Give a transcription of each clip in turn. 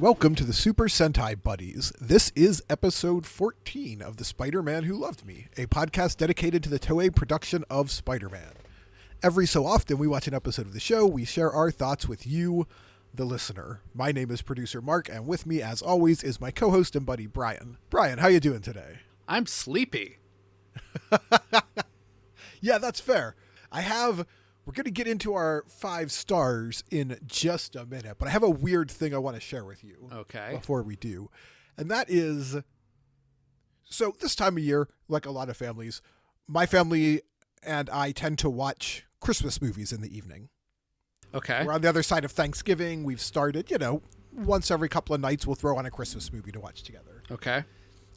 Welcome to the Super Sentai Buddies. This is episode 14 of The Spider-Man Who Loved Me, a podcast dedicated to the Toei production of Spider-Man. Every so often, we watch an episode of the show. We share our thoughts with you, the listener. My name is producer Mark, and with me, as always, is my co-host and buddy Brian. Brian, how you doing today? I'm sleepy. Yeah, that's fair. We're going to get into our 5 stars in just a minute, but I have a weird thing I want to share with you. Okay. Before we do. And that is, so this time of year, like a lot of families, my family and I tend to watch Christmas movies in the evening. Okay. We're on the other side of Thanksgiving. We've started, once every couple of nights, we'll throw on a Christmas movie to watch together. Okay.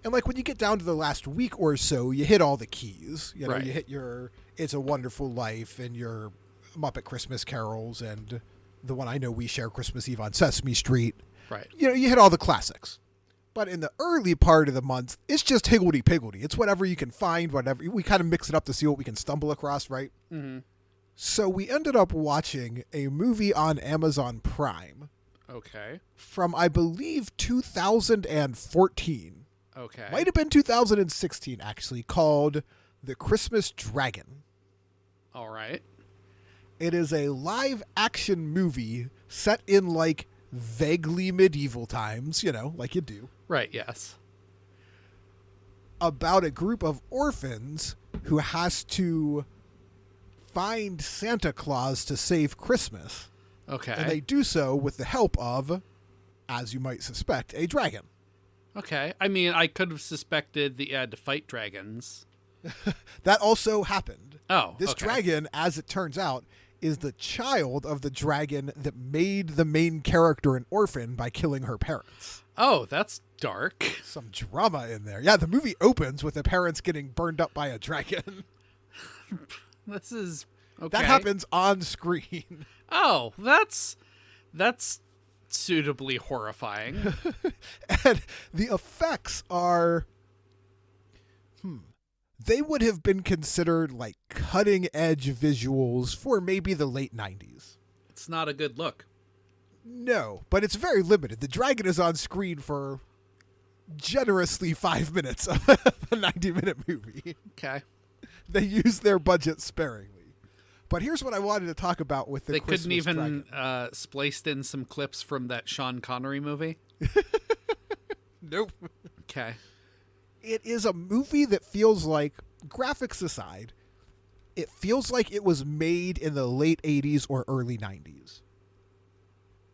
And like when you get down to the last week or so, you hit all the keys. Right. You hit your It's a Wonderful Life and your Muppet Christmas Carols and the one I know we share Christmas Eve on Sesame Street. Right. You hit all the classics. But in the early part of the month, it's just higgledy-piggledy. It's whatever you can find, whatever. We kind of mix it up to see what we can stumble across, right? Mm-hmm. So we ended up watching a movie on Amazon Prime. Okay. From, I believe, 2014. Okay. Might have been 2016, actually, called The Christmas Dragon. All right. It is a live-action movie set in, like, vaguely medieval times, like you do. Right, yes. About a group of orphans who has to find Santa Claus to save Christmas. Okay. And they do so with the help of, as you might suspect, a dragon. Okay. I mean, I could have suspected that you had to fight dragons. That also happened. Oh, This okay. dragon, as it turns out, is the child of the dragon that made the main character an orphan by killing her parents. Oh, that's dark. Some drama in there. Yeah, the movie opens with the parents getting burned up by a dragon. This is okay. That happens on screen. Oh, that's suitably horrifying. And the effects are... They would have been considered like cutting-edge visuals for maybe the late 90s. It's not a good look. No, but it's very limited. The dragon is on screen for generously 5 minutes of a 90-minute movie. Okay. They use their budget sparingly. But here's what I wanted to talk about with the They Christmas couldn't even dragon. spliced in some clips from that Sean Connery movie? Nope. Okay. It is a movie that feels like, graphics aside, it feels like it was made in the late 80s or early 90s.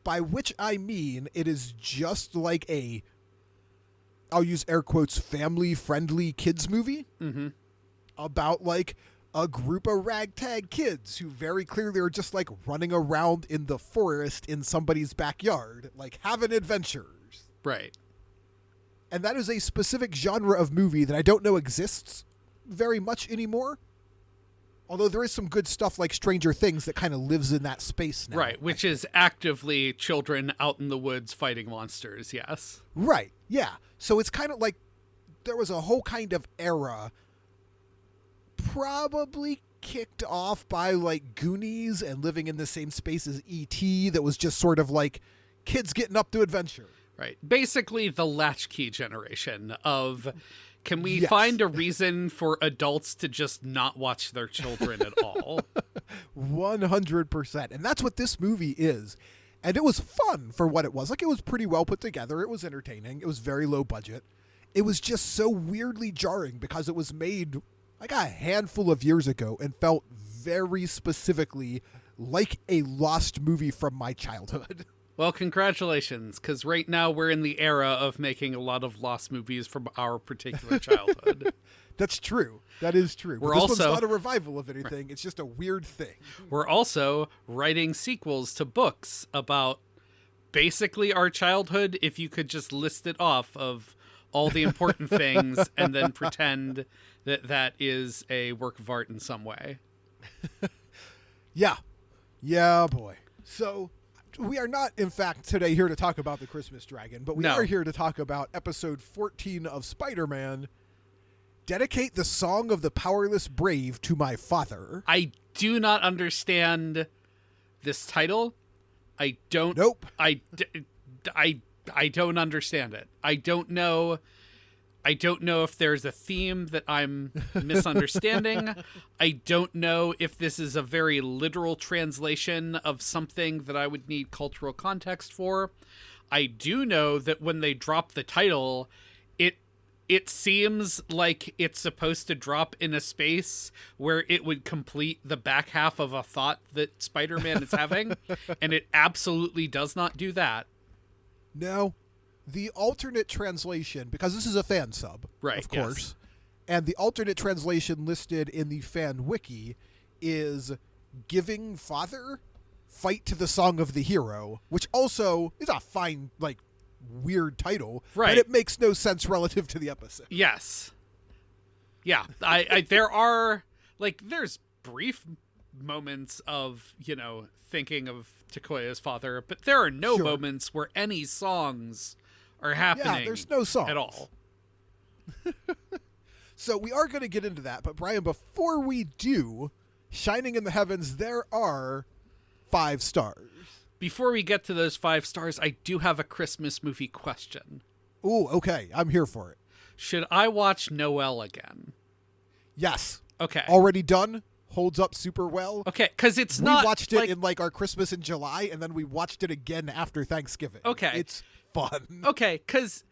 By which I mean it is just like I'll use air quotes, family-friendly kids movie. Mm-hmm. About like a group of ragtag kids who very clearly are just like running around in the forest in somebody's backyard, like having adventures. Right. And that is a specific genre of movie that I don't know exists very much anymore. Although there is some good stuff like Stranger Things that kind of lives in that space now. Right, which is actively children out in the woods fighting monsters, yes. Right, yeah. So it's kind of like there was a whole kind of era probably kicked off by like Goonies and living in the same space as E.T. that was just sort of like kids getting up to adventure. Right. Basically the latchkey generation of, can we Yes. find a reason for adults to just not watch their children at all? 100%. And that's what this movie is. And it was fun for what it was. Like, it was pretty well put together. It was entertaining. It was very low budget. It was just so weirdly jarring because it was made like a handful of years ago and felt very specifically like a lost movie from my childhood. Well, congratulations, because right now we're in the era of making a lot of lost movies from our particular childhood. That's true. That is true. We're But this also one's not a revival of anything. It's just a weird thing. We're also writing sequels to books about basically our childhood, if you could just list it off of all the important things and then pretend that that is a work of art in some way. Yeah. Yeah, boy. So we are not, in fact, today here to talk about the Christmas Dragon, but we No. are here to talk about episode 14 of Spider-Man, Dedicate the Song of the Powerless Brave to My Father. I do not understand this title. I don't. Nope. I I don't understand it. I don't know if there's a theme that I'm misunderstanding. I don't know if this is a very literal translation of something that I would need cultural context for. I do know that when they drop the title, it seems like it's supposed to drop in a space where it would complete the back half of a thought that Spider-Man is having, and it absolutely does not do that. No. The alternate translation, because this is a fan sub, right, of course, yes. And the alternate translation listed in the fan wiki is "Giving Father, Fight to the Song of the Hero," which also is a fine, like, weird title, right? But it makes no sense relative to the episode. Yes, yeah. There are there's brief moments of thinking of Takuya's father, but there are no moments where any songs are happening. Yeah, there's no songs at all. So we are going to get into that, but Brian, before we do, Shining in the Heavens, there are 5 stars. Before we get to those 5 stars, I do have a Christmas movie question. Ooh, okay. I'm here for it. Should I watch Noel again? Yes. Okay. Already done. Holds up super well. Okay, because it's not... We watched it in, our Christmas in July, and then we watched it again after Thanksgiving. Okay. It's fun. Okay, because,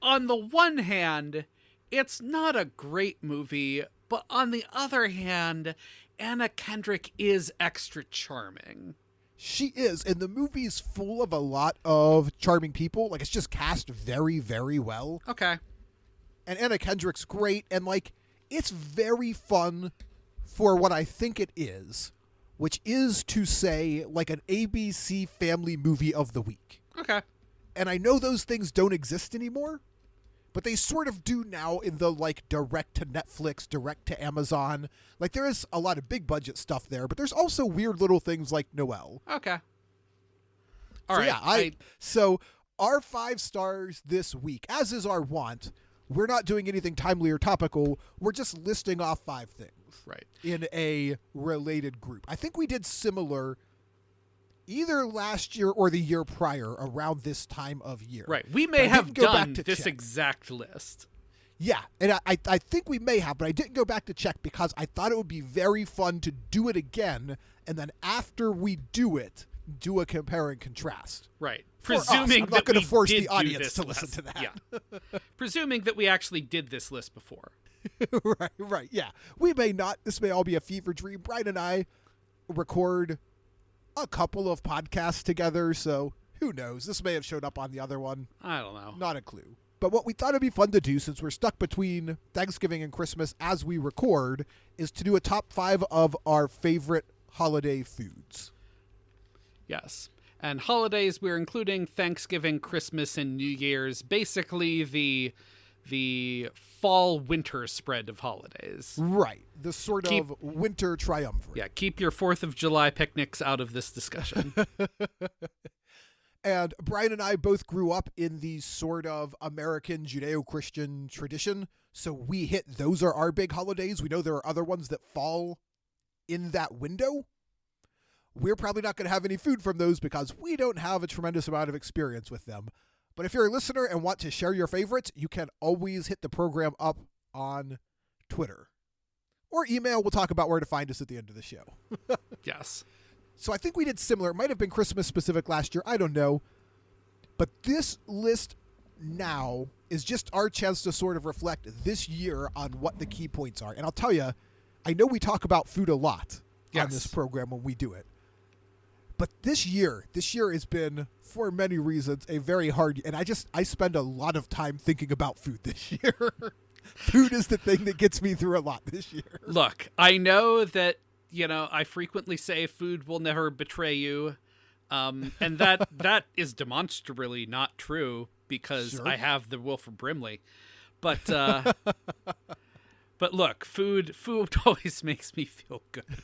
on the one hand, it's not a great movie, but on the other hand, Anna Kendrick is extra charming. She is, and the movie's full of a lot of charming people. It's just cast very, very well. Okay. And Anna Kendrick's great, and, it's very fun for what I think it is, which is to say, an ABC family movie of the week. Okay. And I know those things don't exist anymore, but they sort of do now in the, direct to Netflix, direct to Amazon. There is a lot of big budget stuff there, but there's also weird little things like Noel. Okay. All right. Yeah, so our 5 stars this week, as is our wont, we're not doing anything timely or topical. We're just listing off 5 things. Right. In a related group. I think we did similar either last year or the year prior around this time of year. Right. We may have done this exact list. Yeah, and I think we may have, but I didn't go back to check because I thought it would be very fun to do it again, and then after we do it, do a compare and contrast. Right. Presuming I'm not going to force the audience to listen to that. Yeah. Presuming that we actually did this list before. Right, yeah. We may not. This may all be a fever dream. Brian and I record a couple of podcasts together, so who knows? This may have showed up on the other one. I don't know. Not a clue. But what we thought it'd be fun to do, since we're stuck between Thanksgiving and Christmas as we record, is to do a top 5 of our favorite holiday foods. Yes. And holidays, we're including Thanksgiving, Christmas, and New Year's. Basically the fall-winter spread of holidays. Right. The sort of winter triumvirate. Yeah, keep your 4th of July picnics out of this discussion. And Brian and I both grew up in the sort of American Judeo-Christian tradition, so we hit those are our big holidays. We know there are other ones that fall in that window. We're probably not going to have any food from those because we don't have a tremendous amount of experience with them. But if you're a listener and want to share your favorites, you can always hit the program up on Twitter. Or email. We'll talk about where to find us at the end of the show. Yes. So I think we did similar. It might have been Christmas specific last year. I don't know. But this list now is just our chance to sort of reflect this year on what the key points are. And I'll tell you, I know we talk about food a lot on this program when we do it. But this year has been, for many reasons, a very hard, and I spend a lot of time thinking about food this year. Food is the thing that gets me through a lot this year. Look, I know that, I frequently say food will never betray you. And that is demonstrably not true because I have the Wilford Brimley. But look, food always makes me feel good.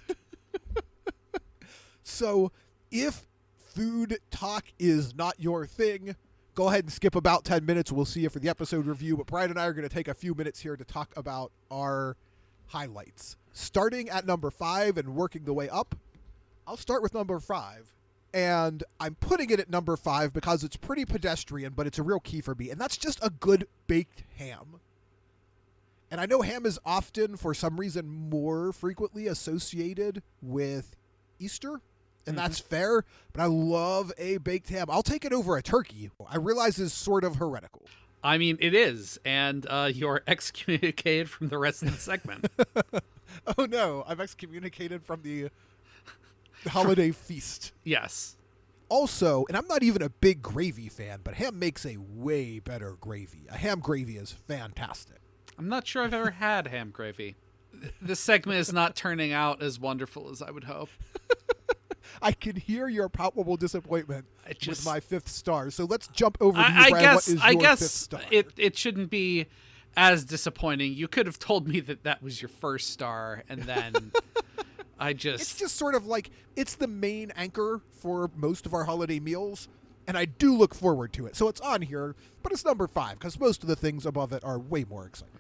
So if food talk is not your thing, go ahead and skip about 10 minutes. We'll see you for the episode review. But Brian and I are going to take a few minutes here to talk about our highlights. Starting at number 5 and working the way up, I'll start with number 5. And I'm putting it at number 5 because it's pretty pedestrian, but it's a real key for me. And that's just a good baked ham. And I know ham is often, for some reason, more frequently associated with Easter. And that's fair, but I love a baked ham. I'll take it over a turkey. I realize it's sort of heretical. I mean, it is, and you're excommunicated from the rest of the segment. Oh no, I'm excommunicated from the holiday feast. Yes. Also, and I'm not even a big gravy fan, but ham makes a way better gravy. A ham gravy is fantastic. I'm not sure I've ever had ham gravy. This segment is not turning out as wonderful as I would hope. I can hear your palpable disappointment with my 5th star. So let's jump over to you, Brian. What is your 5th star? It shouldn't be as disappointing. You could have told me that was your 1st star, and then It's just sort of like, it's the main anchor for most of our holiday meals, and I do look forward to it. So it's on here, but it's number 5, because most of the things above it are way more exciting.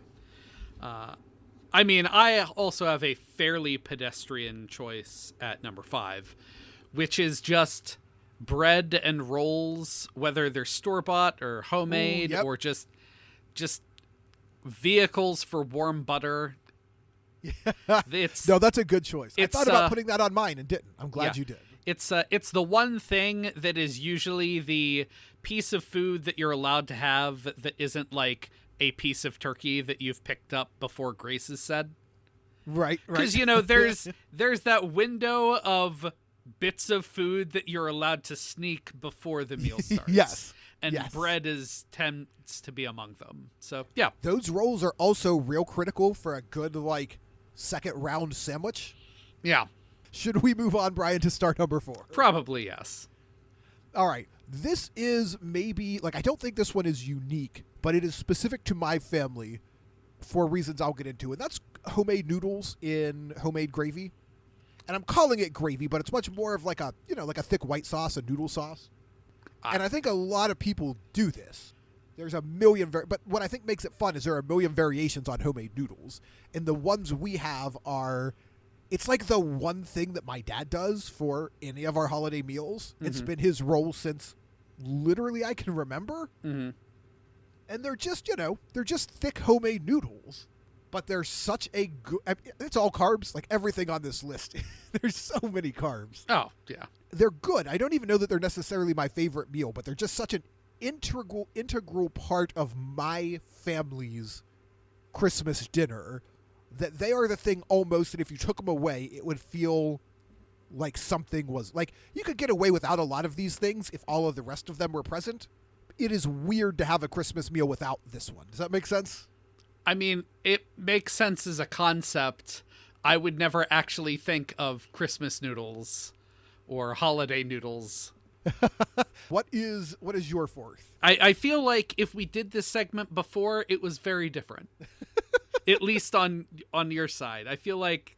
I mean, I also have a fairly pedestrian choice at number 5, which is just bread and rolls, whether they're store-bought or homemade. Ooh, yep. Or just vehicles for warm butter. Yeah. No, that's a good choice. I thought about putting that on mine and didn't. I'm glad you did. It's the one thing that is usually the piece of food that you're allowed to have that isn't like a piece of turkey that you've picked up before grace is said. Right. Because, there's that window of bits of food that you're allowed to sneak before the meal starts. Yes. And bread tends to be among them. So, yeah. Those rolls are also real critical for a good, second round sandwich. Yeah. Should we move on, Brian, to star number 4? Probably, yes. All right. This is maybe, I don't think this one is unique, but it is specific to my family for reasons I'll get into. And that's homemade noodles in homemade gravy. And I'm calling it gravy, but it's much more of like a thick white sauce, a noodle sauce. And I think a lot of people do this. There's a million, but what I think makes it fun is there are a million variations on homemade noodles. And the ones we have are, it's like the one thing that my dad does for any of our holiday meals. Mm-hmm. It's been his role since literally I can remember. Mm-hmm. And they're just, they're just thick homemade noodles. But they're such a good, it's all carbs, like everything on this list. There's so many carbs. Oh, yeah. They're good. I don't even know that they're necessarily my favorite meal, but they're just such an integral part of my family's Christmas dinner that they are the thing almost that if you took them away, it would feel like something was, you could get away without a lot of these things if all of the rest of them were present. It is weird to have a Christmas meal without this one. Does that make sense? I mean, it makes sense as a concept. I would never actually think of Christmas noodles or holiday noodles. What is your 4th? I feel like if we did this segment before, it was very different. At least on your side. I feel like,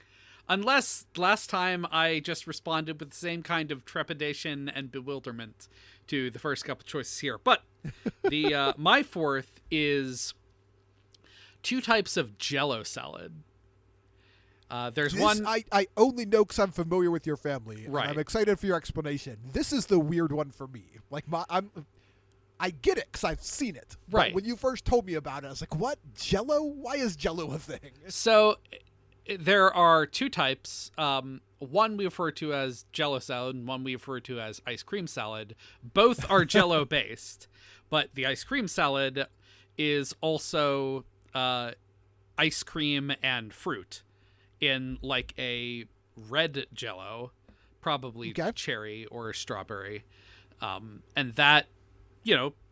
unless last time I just responded with the same kind of trepidation and bewilderment to the first couple choices here. But the my 4th is 2 types of Jell-O salad. There's one I only know because I'm familiar with your family. Right. And I'm excited for your explanation. This is the weird one for me. I get it because I've seen it. Right. But when you first told me about it, I was like, what? Jell-O? Why is Jell-O a thing? So there are 2 types. One we refer to as Jell-O salad and one we refer to as ice cream salad. Both are Jell-O based, but the ice cream salad is also ice cream and fruit in a red Jell-O, probably cherry or strawberry. And that,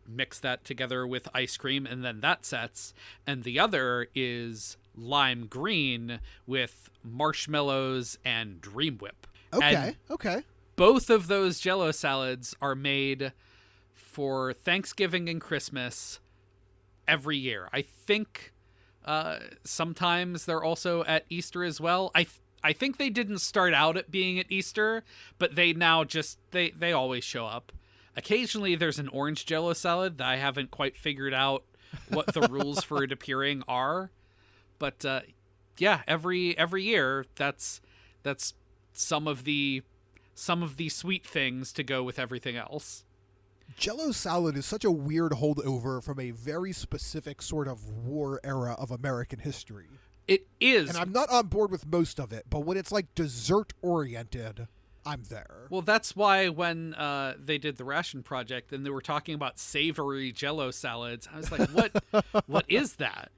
mix that together with ice cream and then that sets. And the other is lime green with marshmallows and Dream Whip. Okay. Both of those Jell-O salads are made for Thanksgiving and Christmas every year. I think sometimes they're also at Easter as well. I think they didn't start out at being at Easter, but they now they always show up. Occasionally there's an orange Jell-O salad that I haven't quite figured out what the rules for it appearing are. But every year that's some of the some of the sweet things to go with everything else. Jell-O salad is such a weird holdover from a very specific sort of war era of American history. It is. And I'm not on board with most of it, but when it's like dessert-oriented, I'm there. Well, that's why when they did the Ration Project and they were talking about savory Jell-O salads, I was like, what is that?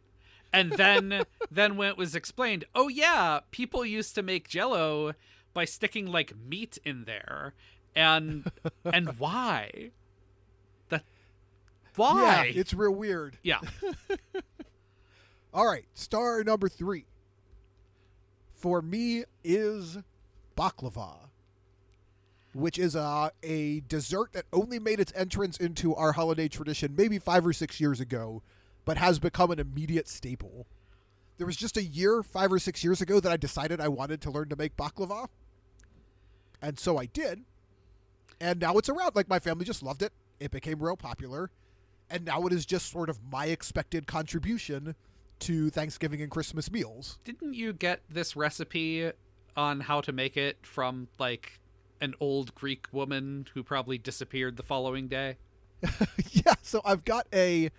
And then when it was explained, oh yeah, people used to make Jell-O by sticking like meat in there. And why? Why? Yeah, it's real weird. Yeah. All right, star number 3 for me is baklava, which is a dessert that only made its entrance into our holiday tradition maybe 5 or 6 years ago, but has become an immediate staple. There was just a year, 5 or 6 years ago, that I decided I wanted to learn to make baklava, and so I did, and now it's around. Like, my family just loved it. It became real popular, and now it is just sort of my expected contribution to Thanksgiving and Christmas meals. Didn't you get this recipe on how to make it from, like, an old Greek woman who probably disappeared the following day? Yeah, so I've got a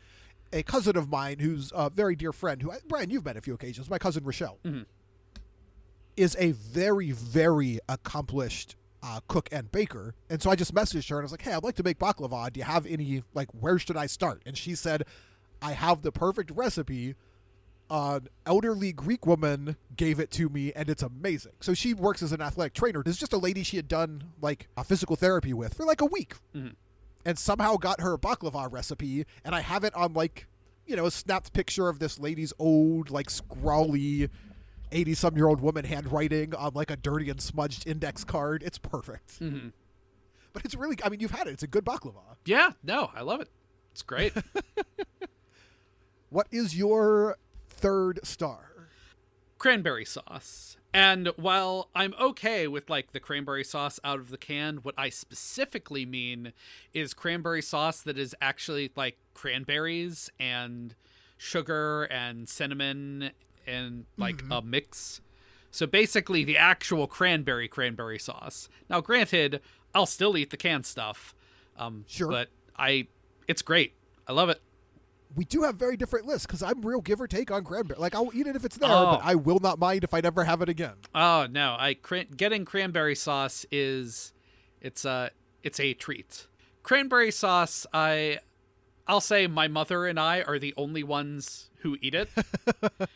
cousin of mine who's a very dear friend, who, Brian, you've met a few occasions, my cousin Rochelle, is a very, very accomplished cook and baker. And so I just messaged her and I was like, hey, I'd like to make baklava. Do you have any, like, where should I start? And she said, I have the perfect recipe. An elderly Greek woman gave it to me, and it's amazing. So she works as an athletic trainer. It's just a lady she had done, like, a physical therapy with for, like, a week. And somehow got her baklava recipe, and I have it on, like, you know, a snapped picture of this lady's old, like, scrawly 80-some-year-old woman handwriting on, like, a dirty and smudged index card. It's perfect. But it's really, I mean, you've had it. It's a good baklava. Yeah, no, I love it. It's great. What is your third star? Cranberry sauce. And while I'm okay with, like, the cranberry sauce out of the can, what I specifically mean is cranberry sauce that is actually, like, cranberries and sugar and cinnamon and, like, a mix. So basically the actual cranberry sauce. Now, granted, I'll still eat the canned stuff. Sure. But it's great. I love it. We do have very different lists, because I'm real give or take on cranberry. Like, I'll eat it if it's there, but I will not mind if I never have it again. Oh no, getting cranberry sauce it's a treat. Cranberry sauce, I'll say my mother and I are the only ones who eat it.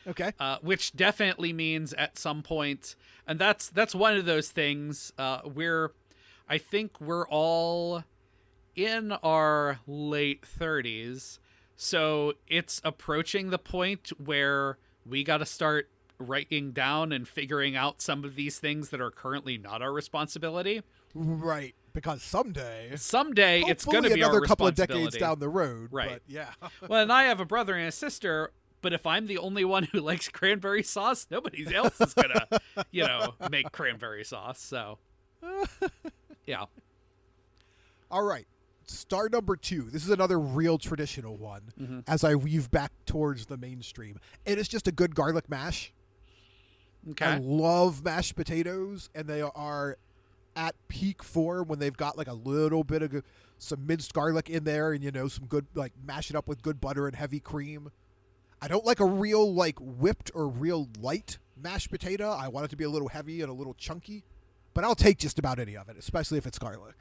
Okay. Which definitely means at some point, and that's one of those things I think we're all in our late 30s. So it's approaching the point where we got to start writing down and figuring out some of these things that are currently not our responsibility. Right, because someday it's going to be another our couple of decades decades down the road. Right. But yeah. Well, and I have a brother and a sister, but if I'm the only one who likes cranberry sauce, nobody else is going to, make cranberry sauce. So, yeah. All right. Star number 2. This is another real traditional one as I weave back towards the mainstream. It is just a good garlic mash. Okay. I love mashed potatoes, and they are at peak form when they've got like a little bit of some minced garlic in there and, some good, like, mash it up with good butter and heavy cream. I don't like a real, like, whipped or real light mashed potato. I want it to be a little heavy and a little chunky. But I'll take just about any of it, especially if it's garlic.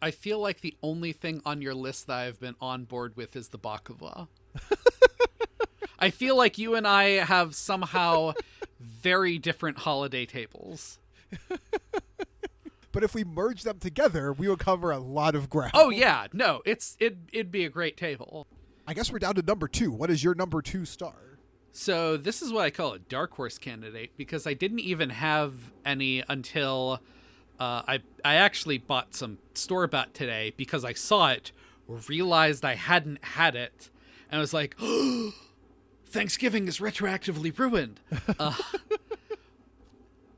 I feel like the only thing on your list that I've been on board with is the baklava. I feel like you and I have somehow very different holiday tables. But if we merge them together, we will cover a lot of ground. Oh yeah, no, it'd be a great table. I guess we're down to number 2. What is your number 2 star? So this is what I call a dark horse candidate, because I didn't even have any until I actually bought some store-bought today because I saw it, realized I hadn't had it, and I was like, oh, Thanksgiving is retroactively ruined.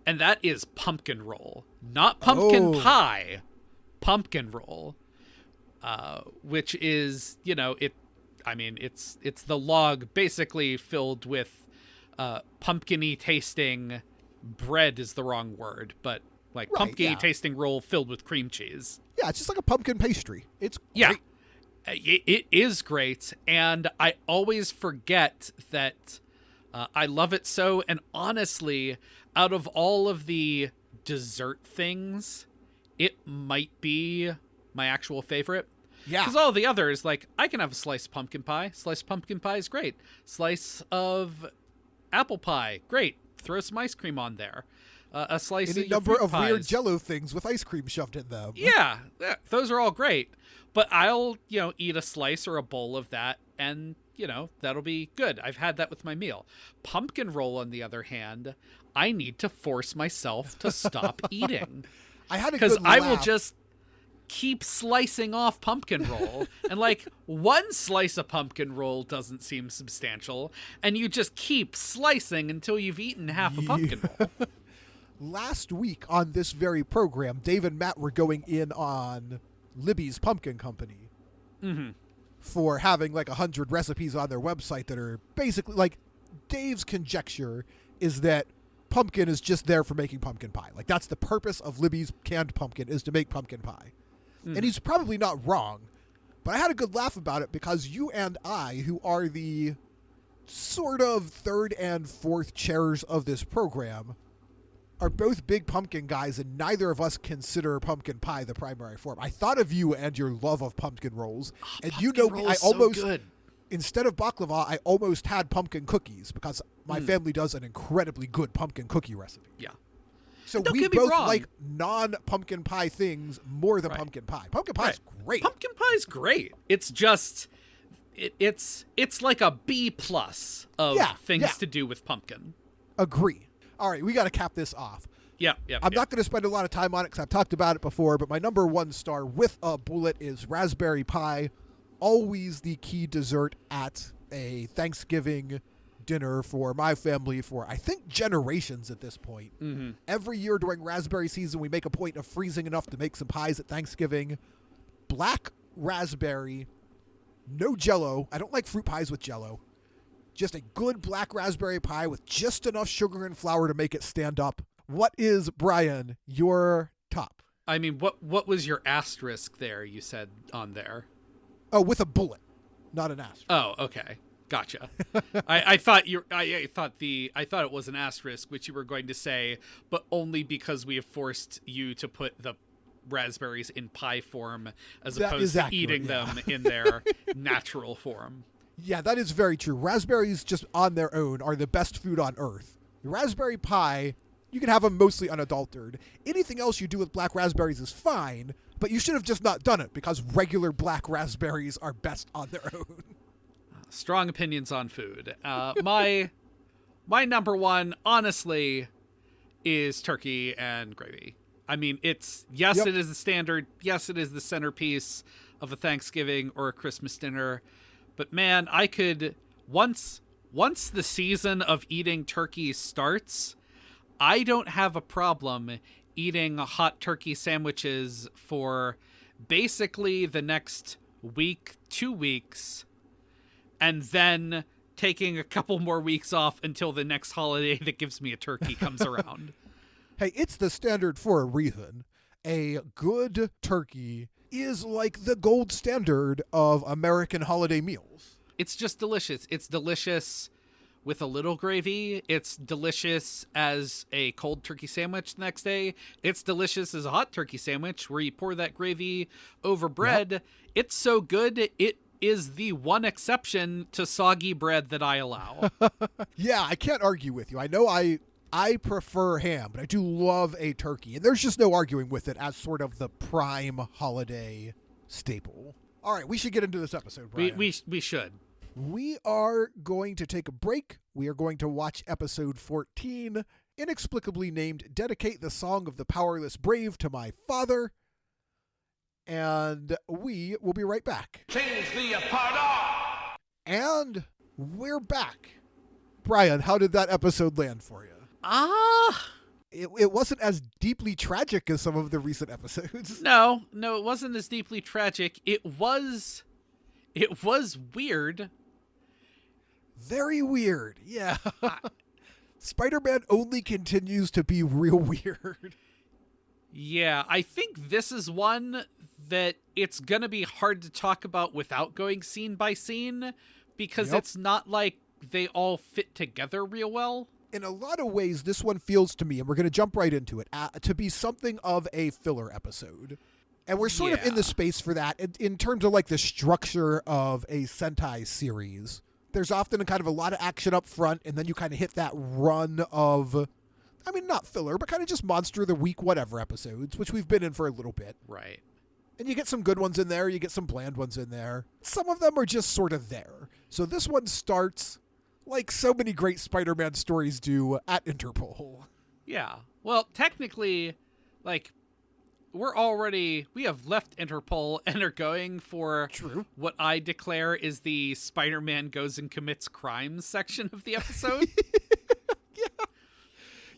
And that is pumpkin roll. Not pumpkin pie, pumpkin roll, which is, it's the log basically filled with pumpkin-y tasting bread is the wrong word, but Like Right, pumpkin yeah. tasting roll filled with cream cheese. Yeah, it's just like a pumpkin pastry. It's great. Yeah. It is great, and I always forget that I love it so. And honestly, out of all of the dessert things, it might be my actual favorite. Yeah. Because all the others, like, I can have a slice of pumpkin pie. Slice of pumpkin pie is great. Slice of apple pie, great. Throw some ice cream on there. A slice Any of your number fruit of pies. weird Jell-O things with ice cream shoved in them. Yeah, those are all great. But I'll, eat a slice or a bowl of that, and, that'll be good. I've had that with my meal. Pumpkin roll, on the other hand, I need to force myself to stop eating. I had a good Because I will laugh. just keep slicing off pumpkin roll. And, like, one slice of pumpkin roll doesn't seem substantial, and you just keep slicing until you've eaten half a pumpkin roll. Last week on this very program, Dave and Matt were going in on Libby's Pumpkin Company for having like 100 recipes on their website that are basically like Dave's conjecture is that pumpkin is just there for making pumpkin pie. Like that's the purpose of Libby's canned pumpkin is to make pumpkin pie. And he's probably not wrong, but I had a good laugh about it because you and I, who are the sort of third and fourth chairs of this program, are both big pumpkin guys, and neither of us consider pumpkin pie the primary form. I thought of you and your love of pumpkin rolls, and you know me, I almost, instead of baklava, I almost had pumpkin cookies because my family does an incredibly good pumpkin cookie recipe. Yeah. So Don't we get me both wrong. like non-pumpkin pie things more than Right. pumpkin pie. Pumpkin pie is great. Pumpkin pie's great. It's just it's like a B+ of things to do with pumpkin. Agree. All right, we got to cap this off. Yeah. I'm not going to spend a lot of time on it because I've talked about it before, but my number one star with a bullet is raspberry pie. Always the key dessert at a Thanksgiving dinner for my family for, I think, generations at this point. Every year during raspberry season, we make a point of freezing enough to make some pies at Thanksgiving. Black raspberry, no Jell-O. I don't like fruit pies with Jell-O. Just a good black raspberry pie with just enough sugar and flour to make it stand up. What is, Brian, your top? I mean, what was your asterisk there you said on there? Oh, with a bullet, not an asterisk. Oh, okay. Gotcha. I thought I thought it was an asterisk, which you were going to say, but only because we have forced you to put the raspberries in pie form as opposed to eating them in their natural form. Yeah, that is very true. Raspberries just on their own are the best food on earth. Raspberry pie, you can have them mostly unadulterated. Anything else you do with black raspberries is fine, but you should have just not done it because regular black raspberries are best on their own. Strong opinions on food. My number one, honestly, is turkey and gravy. I mean, it is the standard. Yes, it is the centerpiece of a Thanksgiving or a Christmas dinner. But man, I could once the season of eating turkey starts, I don't have a problem eating hot turkey sandwiches for basically the next week, 2 weeks, and then taking a couple more weeks off until the next holiday that gives me a turkey comes around. Hey, it's the standard for a reason. A good turkey is like the gold standard of American holiday meals. It's just delicious. It's delicious with a little gravy. It's delicious as a cold turkey sandwich the next day. It's delicious as a hot turkey sandwich where you pour that gravy over bread. Yep. It's so good, it is the one exception to soggy bread that I allow. Yeah, I can't argue with you. I know I prefer ham, but I do love a turkey. And there's just no arguing with it as sort of the prime holiday staple. All right, we should get into this episode, Brian. We should. We are going to take a break. We are going to watch episode 14, inexplicably named Dedicate the Song of the Powerless Brave to My Father. And we will be right back. Change the apart. And we're back. Brian, how did that episode land for you? It wasn't as deeply tragic as some of the recent episodes. No, it wasn't as deeply tragic. It was weird. Very weird, yeah. Spider-Man only continues to be real weird. Yeah, I think this is one that it's going to be hard to talk about without going scene by scene, because it's not like they all fit together real well. In a lot of ways, this one feels to me, and we're going to jump right into it, to be something of a filler episode. And we're sort of in the space for that in terms of like the structure of a Sentai series. There's often kind of a lot of action up front, and then you kind of hit that run of, I mean, not filler, but kind of just Monster of the Week, whatever episodes, which we've been in for a little bit. Right. And you get some good ones in there, you get some bland ones in there. Some of them are just sort of there. So this one starts like so many great Spider-Man stories do at Interpol. Yeah. Well, technically, like, we have left Interpol and are going for what I declare is the Spider-Man goes and commits crimes section of the episode.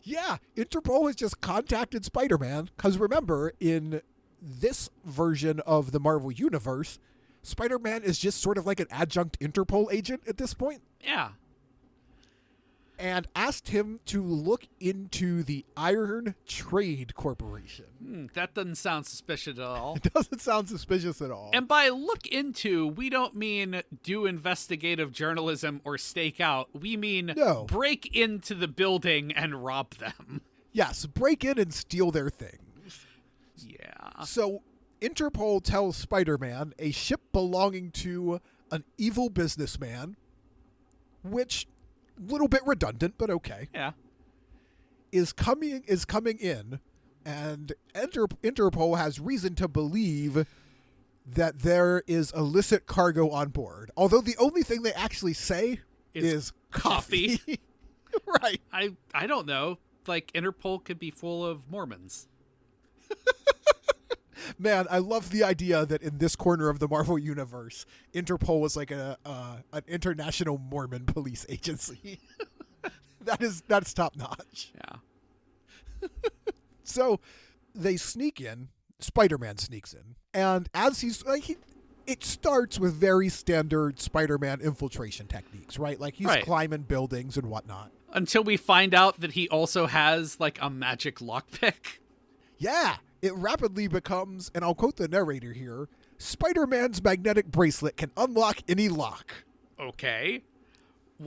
Yeah, Interpol has just contacted Spider-Man, because remember, in this version of the Marvel Universe, Spider-Man is just sort of like an adjunct Interpol agent at this point. Yeah. And asked him to look into the Iron Trade Corporation. That doesn't sound suspicious at all. It doesn't sound suspicious at all. And by look into, we don't mean do investigative journalism or stake out. We mean break into the building and rob them. Yes, break in and steal their things. Yeah. So Interpol tells Spider-Man a ship belonging to an evil businessman, which, little bit redundant, but okay. Yeah. Is coming in, and Interpol has reason to believe that there is illicit cargo on board. Although the only thing they actually say is coffee. Right. I don't know. Like, Interpol could be full of Mormons. Man, I love the idea that in this corner of the Marvel Universe, Interpol was like an international Mormon police agency. That's top notch. Yeah. So they sneak in. Spider-Man sneaks in, and as it starts with very standard Spider-Man infiltration techniques, right? Like he's climbing buildings and whatnot. Until we find out that he also has like a magic lockpick. Yeah. It rapidly becomes, and I'll quote the narrator here, Spider-Man's magnetic bracelet can unlock any lock. Okay.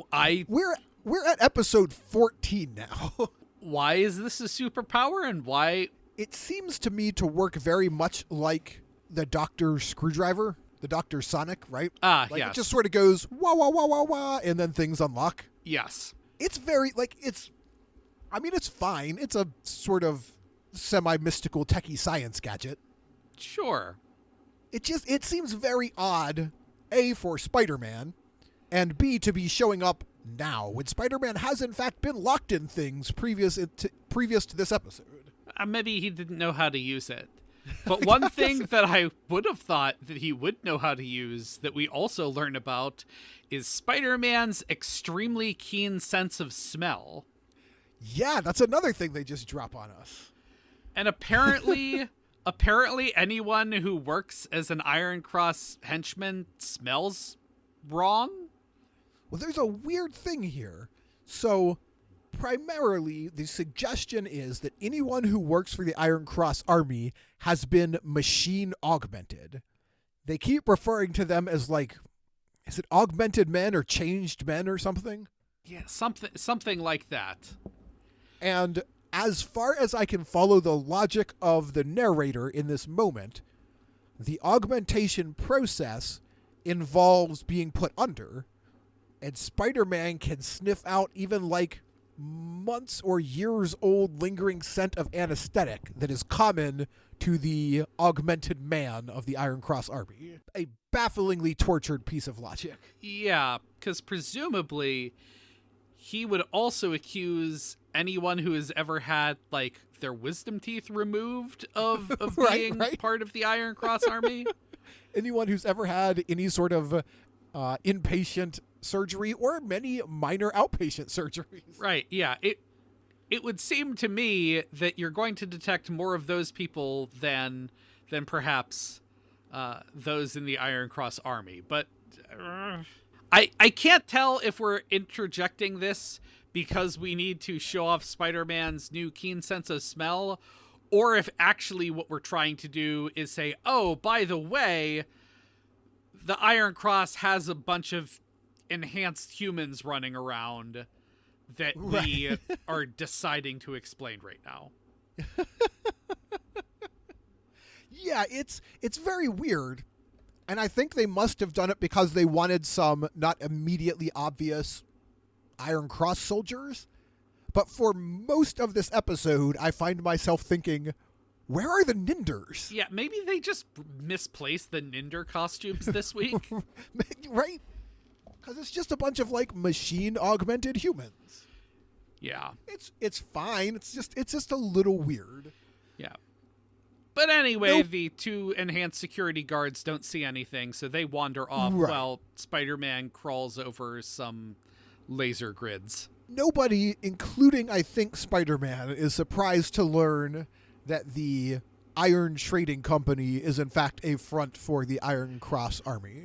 We're at episode 14 now. Why is this a superpower, and why? It seems to me to work very much like the Doctor's screwdriver, the Dr. Sonic, right? Yes. It just sort of goes, wah, wah, wah, wah, wah, and then things unlock. Yes. It's very, it's fine. It's a sort of semi-mystical techie science gadget. Sure. It seems very odd, A, for Spider-Man, and B, to be showing up now, when Spider-Man has in fact been locked in things previous to this episode. Maybe he didn't know how to use it. But one thing that I would have thought that he would know how to use that we also learn about is Spider-Man's extremely keen sense of smell. Yeah, that's another thing they just drop on us. And apparently anyone who works as an Iron Cross henchman smells wrong. Well, there's a weird thing here. So, primarily, the suggestion is that anyone who works for the Iron Cross Army has been machine augmented. They keep referring to them as is it augmented men or changed men or something? Yeah, something like that. And as far as I can follow the logic of the narrator in this moment, the augmentation process involves being put under, and Spider-Man can sniff out even months or years old lingering scent of anesthetic that is common to the augmented man of the Iron Cross Army. A bafflingly tortured piece of logic. Yeah, because presumably he would also accuse anyone who has ever had their wisdom teeth removed of being part of the Iron Cross Army. Anyone who's ever had any sort of inpatient surgery or many minor outpatient surgeries. Right, yeah. It would seem to me that you're going to detect more of those people than perhaps those in the Iron Cross Army. But I can't tell if we're interjecting this because we need to show off Spider-Man's new keen sense of smell, or if actually what we're trying to do is say, oh, by the way, the Iron Cross has a bunch of enhanced humans running around that we are deciding to explain right now. Yeah, it's very weird. And I think they must have done it because they wanted some not immediately obvious Iron Cross soldiers. But for most of this episode, I find myself thinking, where are the Ninders? Yeah, maybe they just misplaced the Ninder costumes this week. Right? Because it's just a bunch of, like, machine-augmented humans. Yeah. It's fine. It's just a little weird. Yeah. But anyway, the two enhanced security guards don't see anything, so they wander off while Spider-Man crawls over some laser grids. Nobody, including, I think, Spider-Man, is surprised to learn that the Iron Trading Company is, in fact, a front for the Iron Cross Army.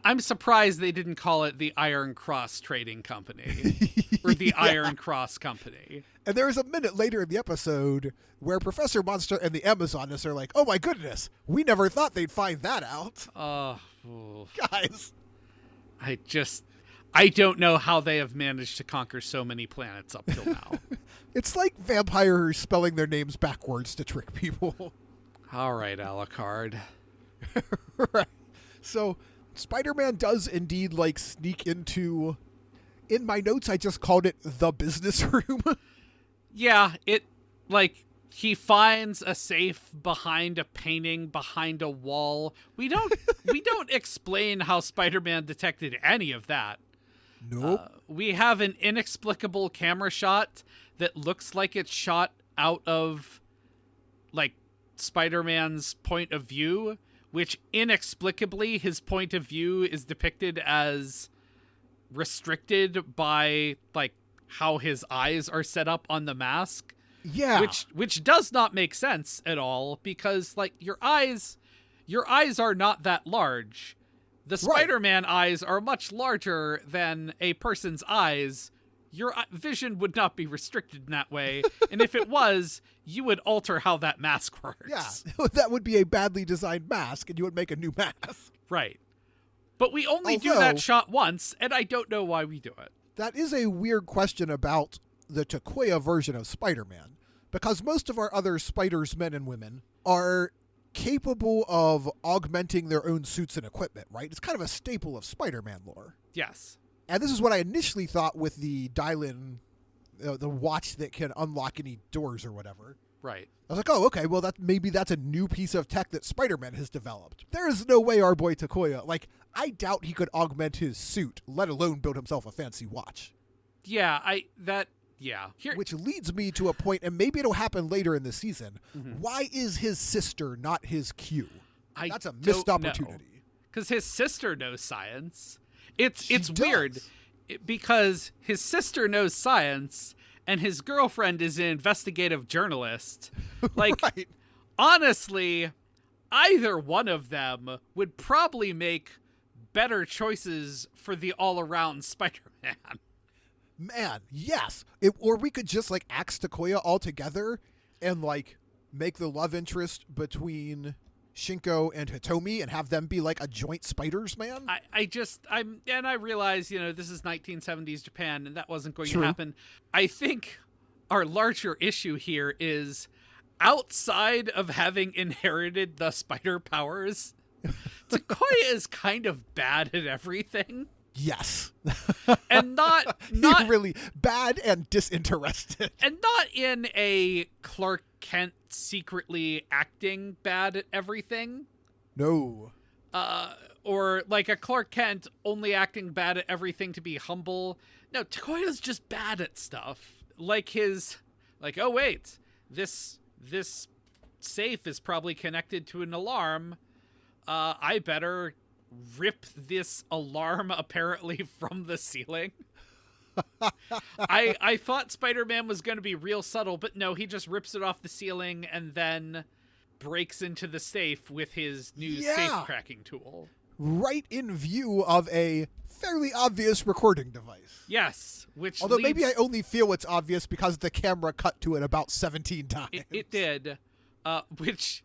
I'm surprised they didn't call it the Iron Cross Trading Company or the Iron Cross Company. And there is a minute later in the episode where Professor Monster and the Amazoness are like, oh my goodness, we never thought they'd find that out. Guys. I don't know how they have managed to conquer so many planets up till now. It's like vampires spelling their names backwards to trick people. All right, Alucard. Right. So Spider-Man does indeed, like, sneak into... In my notes, I just called it the business room. Yeah, he finds a safe behind a painting, behind a wall. We don't explain how Spider-Man detected any of that. Nope. We have an inexplicable camera shot that looks like it's shot out of, like, Spider-Man's point of view, which inexplicably his point of view is depicted as restricted by, like, how his eyes are set up on the mask. Yeah. Which does not make sense at all, because, like, your eyes are not that large. The Spider-Man eyes are much larger than a person's eyes. Your vision would not be restricted in that way. And if it was, you would alter how that mask works. Yeah, that would be a badly designed mask, and you would make a new mask. Right. But we only do that shot once, and I don't know why we do it. That is a weird question about the Takuya version of Spider-Man, because most of our other spiders, men and women, are capable of augmenting their own suits and equipment, right? It's kind of a staple of Spider-Man lore. Yes. And this is what I initially thought with the dial-in, the watch that can unlock any doors or whatever. Right. I was like, oh, okay, well, maybe that's a new piece of tech that Spider-Man has developed. There is no way our boy Takuya, like, I doubt he could augment his suit, let alone build himself a fancy watch. Yeah, Which leads me to a point, and maybe it'll happen later in the season. Mm-hmm. Why is his sister not his Q? That's a missed opportunity. Because his sister knows science. It's weird because his sister knows science and his girlfriend is an investigative journalist. Like, honestly, either one of them would probably make better choices for the all-around Spider-Man. Man, yes. Or we could just, like, axe Takuya all together and, like, make the love interest between Shinko and Hitomi and have them be, like, a joint Spiders man. I realize, this is 1970s Japan and that wasn't going to happen. I think our larger issue here is outside of having inherited the spider powers, Takuya is kind of bad at everything. Yes. And not really bad and disinterested. And not in a Clark Kent secretly acting bad at everything. No. Or like a Clark Kent only acting bad at everything to be humble. No, Takuya's just bad at stuff. Oh wait, this safe is probably connected to an alarm. I better rip this alarm apparently from the ceiling. I thought Spider-Man was going to be real subtle, but no, he just rips it off the ceiling and then breaks into the safe with his new safe cracking tool. right in view of a fairly obvious recording device. Yes, which although maybe I only feel it's obvious because the camera cut to it about 17 times. It did, which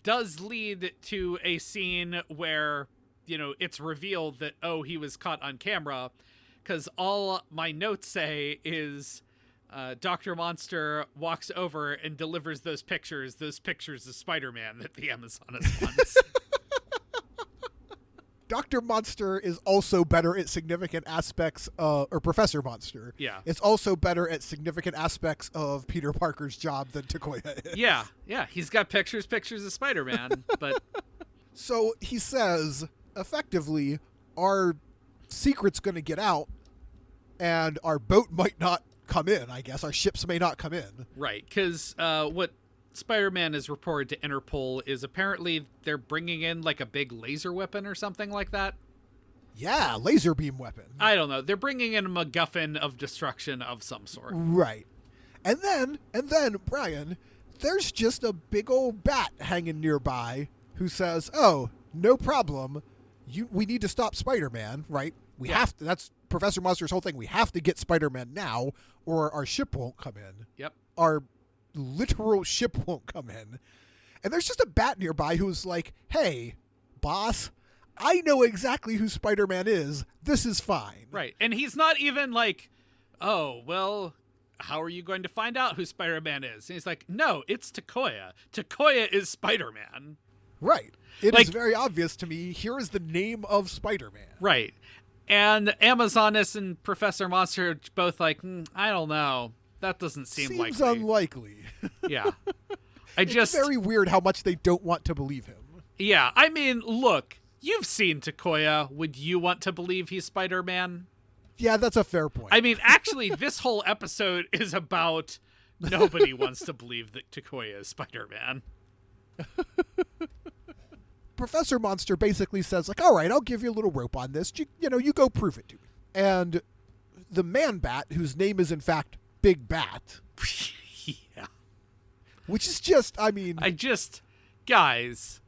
does lead to a scene where, it's revealed that, he was caught on camera, because all my notes say is Dr. Monster walks over and delivers those pictures of Spider-Man that the Amazoness wants. Dr. Monster is also better at significant aspects, or Professor Monster. Yeah. It's also better at significant aspects of Peter Parker's job than Takuya is. Yeah. He's got pictures of Spider-Man, but... So he says, effectively, our secret's going to get out, and our boat might not come in, I guess. Our ships may not come in. Right, because what Spider-Man is reported to Interpol is apparently they're bringing in like a big laser weapon or something like that. Yeah, laser beam weapon. I don't know. They're bringing in a MacGuffin of destruction of some sort. Right. And then, Brian, there's just a big old bat hanging nearby who says, oh, no problem. We need to stop Spider-Man, right? We have to. That's Professor Monster's whole thing. We have to get Spider-Man now or our ship won't come in. Yep. Our literal ship won't come in. And there's just a bat nearby who's like, hey, boss, I know exactly who Spider-Man is. This is fine. Right. And he's not even like, oh, well, how are you going to find out who Spider-Man is? And he's like, no, it's Takuya. Takuya is Spider-Man. Right. It is very obvious to me. Here is the name of Spider-Man. Right. And Amazoness and Professor Monster are both like, I don't know. That doesn't seem likely. Seems unlikely. Yeah. It's very weird how much they don't want to believe him. Yeah. I mean, look, you've seen Takuya. Would you want to believe he's Spider-Man? Yeah, that's a fair point. I mean, actually, this whole episode is about nobody wants to believe that Takuya is Spider-Man. Professor Monster basically says, like, all right, I'll give you a little rope on this. You go prove it to me. And the man-bat, whose name is, in fact, Big Bat. Yeah. Which is just, Guys.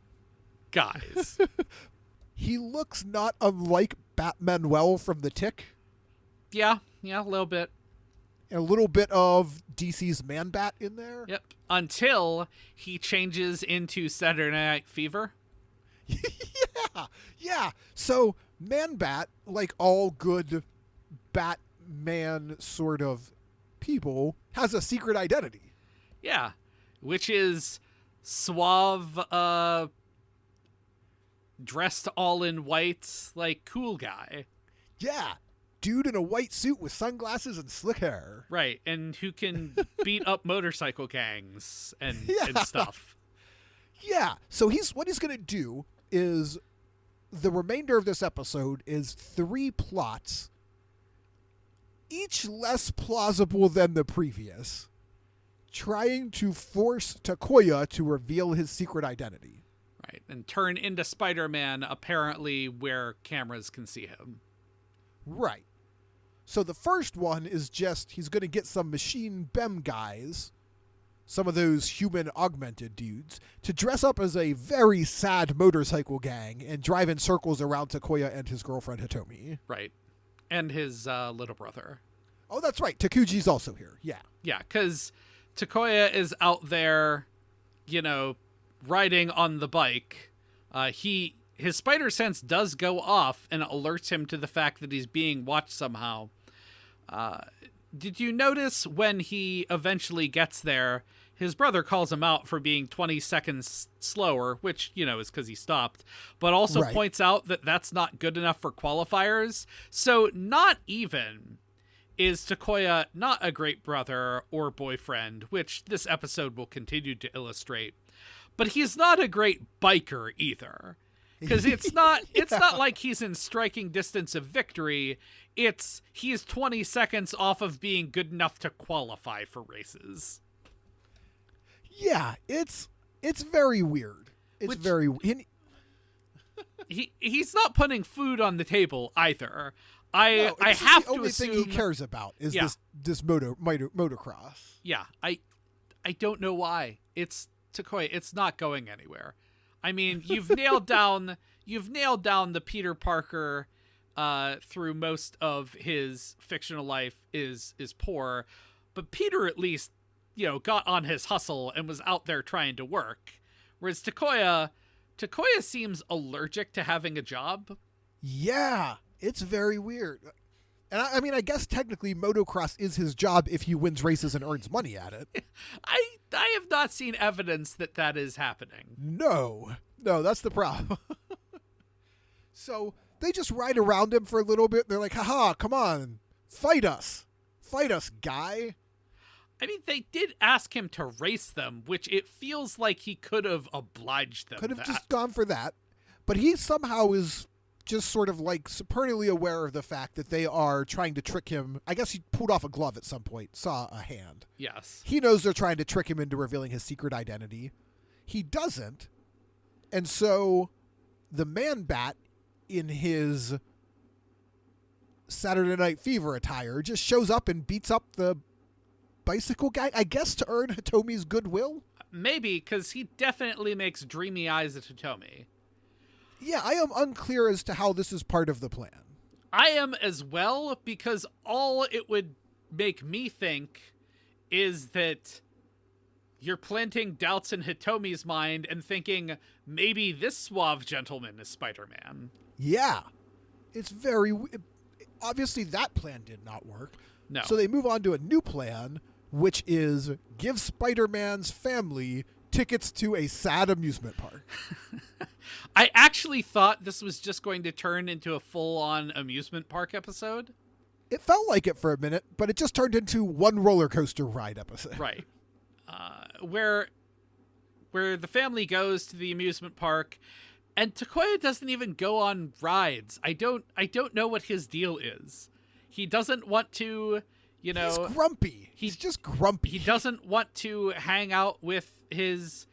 He looks not unlike Batmanuel from The Tick. Yeah, a little bit. And a little bit of DC's Man-Bat in there. Yep. Until he changes into Saturday Night Fever. Yeah. So Man-Bat, like all good Batman sort of people, has a secret identity. Yeah. Which is suave, dressed all in white, like cool guy. Yeah. Dude in a white suit with sunglasses and slick hair. Right. And who can beat up motorcycle gangs and stuff. Yeah. So what he's going to do is the remainder of this episode is 3 plots, each less plausible than the previous, trying to force Takuya to reveal his secret identity. Right. And turn into Spider-Man, apparently where cameras can see him. Right. So the first one is just he's going to get some machine BEM guys, some of those human augmented dudes, to dress up as a very sad motorcycle gang and drive in circles around Takuya and his girlfriend Hitomi. Right. And his little brother. Oh, that's right. Takuji's also here. Yeah. Yeah, because Takuya is out there, riding on the bike. His spider sense does go off and alerts him to the fact that he's being watched somehow. Did you notice when he eventually gets there, his brother calls him out for being 20 seconds slower, which, is because he stopped, but also points out that that's not good enough for qualifiers. So not even is Takuya not a great brother or boyfriend, which this episode will continue to illustrate, but he's not a great biker either. Because it's not like he's in striking distance of victory. He's 20 seconds off of being good enough to qualify for races. Yeah, it's very weird. Very he's not putting food on the table either. I have to assume the only thing he cares about is this motocross. Yeah, I don't know why. It's Takuya. It's not going anywhere. I mean, you've nailed down the Peter Parker through most of his fictional life is poor, but Peter at least, got on his hustle and was out there trying to work. Whereas Takuya seems allergic to having a job. Yeah, it's very weird. And I mean, I guess technically motocross is his job if he wins races and earns money at it. I have not seen evidence that is happening. No, that's the problem. So they just ride around him for a little bit. They're like, haha, come on, fight us, guy. I mean, they did ask him to race them, which it feels like he could have obliged them. Could have just gone for that. But he somehow is just sort of like supernally aware of the fact that they are trying to trick him. I guess he pulled off a glove at some point, saw a hand. Yes. He knows they're trying to trick him into revealing his secret identity. He doesn't. And so the Man-Bat in his Saturday Night Fever attire just shows up and beats up the bicycle guy, I guess to earn Hitomi's goodwill? Maybe, because he definitely makes dreamy eyes at Hitomi. Yeah, I am unclear as to how this is part of the plan. I am as well, because all it would make me think is that you're planting doubts in Hitomi's mind and thinking maybe this suave gentleman is Spider-Man. Yeah. It's very... Obviously, that plan did not work. No. So they move on to a new plan, which is give Spider-Man's family tickets to a sad amusement park. I actually thought this was just going to turn into a full-on amusement park episode. It felt like it for a minute, but it just turned into one roller coaster ride episode. Right. Where the family goes to the amusement park, and Takuya doesn't even go on rides. I don't know what his deal is. He doesn't want to, He's grumpy. He's just grumpy. He doesn't want to hang out with his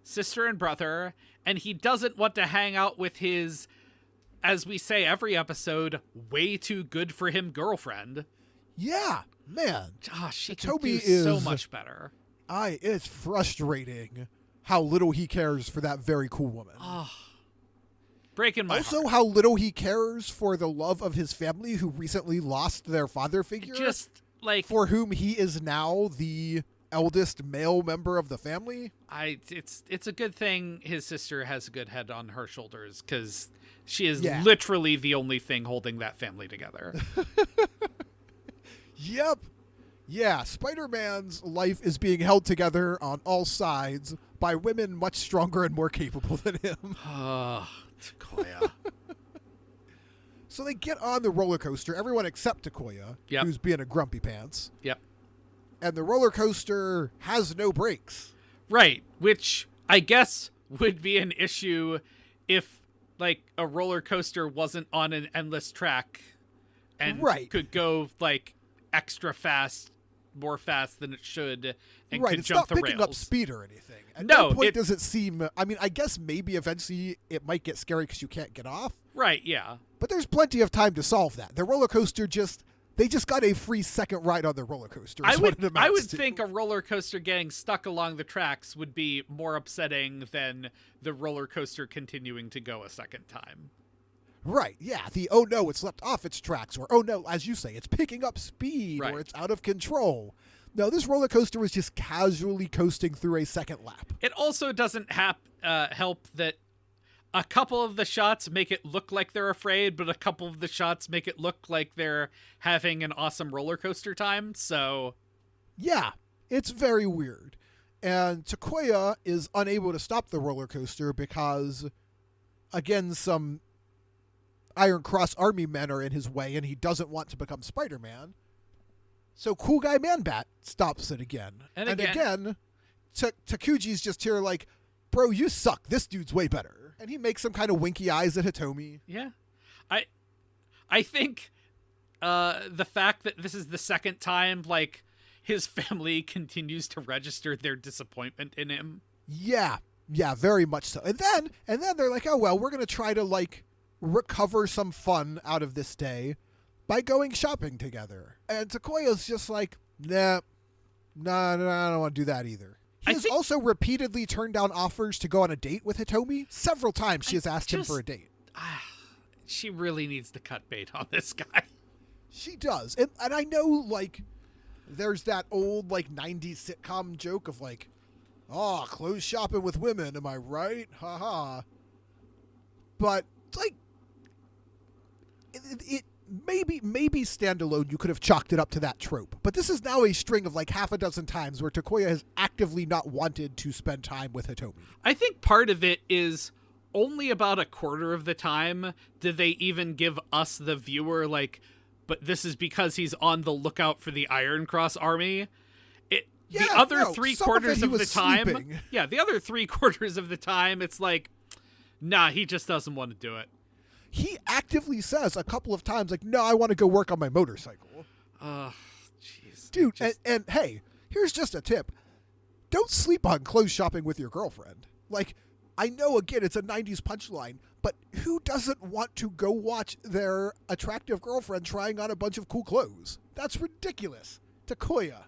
sister and brother, and he doesn't want to hang out with his, as we say every episode, way too good for him girlfriend. Yeah, man. She can do so much better. It's frustrating how little he cares for that very cool woman. Breaking my heart. Also, how little he cares for the love of his family who recently lost their father figure. Just like for whom he is now the eldest male member of the family. It's a good thing his sister has a good head on her shoulders, because she is literally the only thing holding that family together. Yep. Yeah, Spider-Man's life is being held together on all sides by women much stronger and more capable than him. Takuya. So they get on the roller coaster, everyone except Takuya, who's being a grumpy pants. Yep. And the roller coaster has no brakes. Right, which I guess would be an issue if, like, a roller coaster wasn't on an endless track and could go, like, extra fast, more fast than it should, and could jump the rails. It's not picking up speed or anything. At no point does it seem... I mean, I guess maybe eventually it might get scary because you can't get off. Right, yeah. But there's plenty of time to solve that. The roller coaster they just got a free second ride on the roller coaster. I would think a roller coaster getting stuck along the tracks would be more upsetting than the roller coaster continuing to go a second time. Right, yeah. Oh no, it's left off its tracks, or oh no, as you say, it's picking up speed, or it's out of control. No, this roller coaster was just casually coasting through a second lap. It also doesn't help that a couple of the shots make it look like they're afraid, but a couple of the shots make it look like they're having an awesome roller coaster time, so... Yeah, it's very weird. And Takuya is unable to stop the roller coaster because, again, some Iron Cross army men are in his way and he doesn't want to become Spider-Man. So Cool Guy Man-Bat stops it again. And again Takuji's just here like, bro, you suck. This dude's way better. And he makes some kind of winky eyes at Hitomi. Yeah. I think the fact that this is the second time, like, his family continues to register their disappointment in him. Yeah, very much so. And then they're like, oh, well, we're going to try to, like, recover some fun out of this day by going shopping together. And Takuya's just like, nah, I don't want to do that either. He has also repeatedly turned down offers to go on a date with Hitomi. Several times she has asked him for a date. She really needs to cut bait on this guy. She does. And I know, like, there's that old, like, 90s sitcom joke of, like, oh, clothes shopping with women, am I right? Ha-ha. But, like, it maybe standalone you could have chalked it up to that trope. But this is now a string of, like, half a dozen times where Takuya has actively not wanted to spend time with Hitomi. I think part of it is only about a quarter of the time did they even give us, the viewer, like, but this is because he's on the lookout for the Iron Cross army. The other 3/4 of the time, sleeping. The other 3/4 of the time, it's like, nah, he just doesn't want to do it. He actively says a couple of times, like, no, I want to go work on my motorcycle. Jeez. Dude, and hey, here's just a tip. Don't sleep on clothes shopping with your girlfriend. Like, I know, again, it's a 90s punchline, but who doesn't want to go watch their attractive girlfriend trying on a bunch of cool clothes? That's ridiculous. Takuya,